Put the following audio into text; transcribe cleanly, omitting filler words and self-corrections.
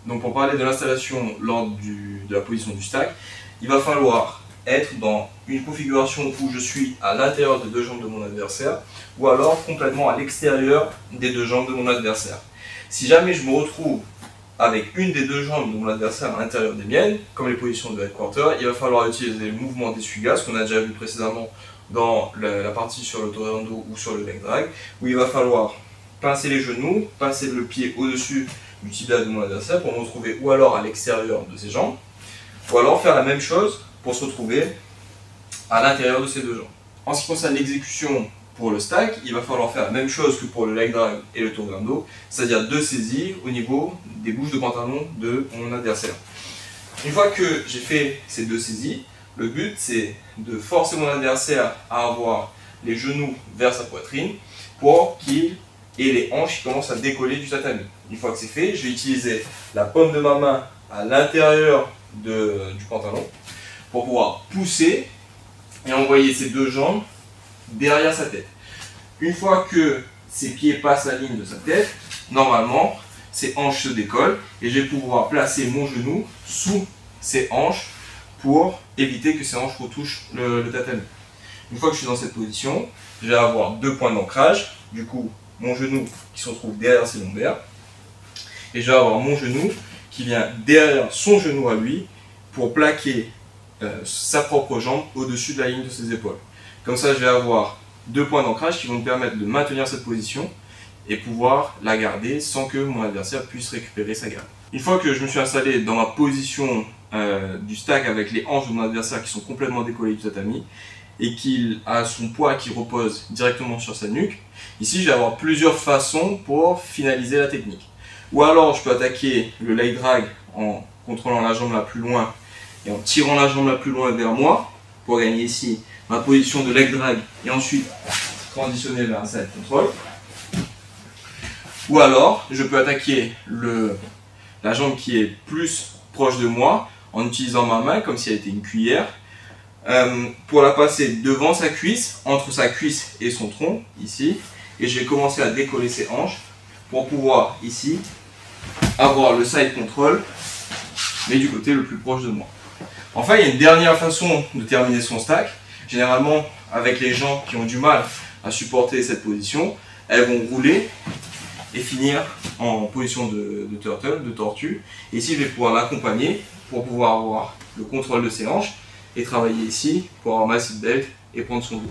Donc pour parler de l'installation lors de la position du stack, il va falloir être dans une configuration où je suis à l'intérieur des deux jambes de mon adversaire ou alors complètement à l'extérieur des deux jambes de mon adversaire. Si jamais je me retrouve avec une des deux jambes de mon adversaire à l'intérieur des miennes, comme les positions de headquarter, il va falloir utiliser le mouvement d'essuie-glace qu'on a déjà vu précédemment dans la partie sur le tornado ou sur le leg drag, où il va falloir pincer les genoux, pincer le pied au-dessus du tibia de mon adversaire pour me retrouver ou alors à l'extérieur de ses jambes, ou alors faire la même chose pour se retrouver à l'intérieur de ses deux jambes. En ce qui concerne l'exécution pour le stack, il va falloir faire la même chose que pour le leg drag et le tornado, c'est-à-dire deux saisies au niveau des bouches de pantalon de mon adversaire. Une fois que j'ai fait ces deux saisies, le but c'est de forcer mon adversaire à avoir les genoux vers sa poitrine pour qu'il ait les hanches qui commencent à décoller du tatami. Une fois que c'est fait, je vais utiliser la paume de ma main à l'intérieur du pantalon pour pouvoir pousser et envoyer ses deux jambes derrière sa tête. Une fois que ses pieds passent la ligne de sa tête, normalement, ses hanches se décollent et je vais pouvoir placer mon genou sous ses hanches pour éviter que ses hanches retouchent le tatami. Une fois que je suis dans cette position, je vais avoir deux points d'ancrage, du coup mon genou qui se retrouve derrière ses lombaires, et je vais avoir mon genou qui vient derrière son genou à lui pour plaquer sa propre jambe au-dessus de la ligne de ses épaules. Comme ça, je vais avoir deux points d'ancrage qui vont me permettre de maintenir cette position et pouvoir la garder sans que mon adversaire puisse récupérer sa garde. Une fois que je me suis installé dans ma position du stack avec les hanches de mon adversaire qui sont complètement décollées du tatami et qu'il a son poids qui repose directement sur sa nuque, ici je vais avoir plusieurs façons pour finaliser la technique. Ou alors je peux attaquer le leg drag en contrôlant la jambe la plus loin et en tirant la jambe la plus loin vers moi pour gagner ici ma position de leg drag et ensuite transitionner vers un side control. Ou alors je peux attaquer la jambe qui est plus proche de moi en utilisant ma main comme si elle était une cuillère pour la passer devant sa cuisse, entre sa cuisse et son tronc ici, et je vais commencer à décoller ses hanches pour pouvoir ici avoir le side control mais du côté le plus proche de moi. Enfin, il y a une dernière façon de terminer son stack. Généralement, avec les gens qui ont du mal à supporter cette position, elles vont rouler et finir en position de turtle, de tortue. Et ici, je vais pouvoir l'accompagner pour pouvoir avoir le contrôle de ses hanches et travailler ici pour avoir ma seatbelt et prendre son dos.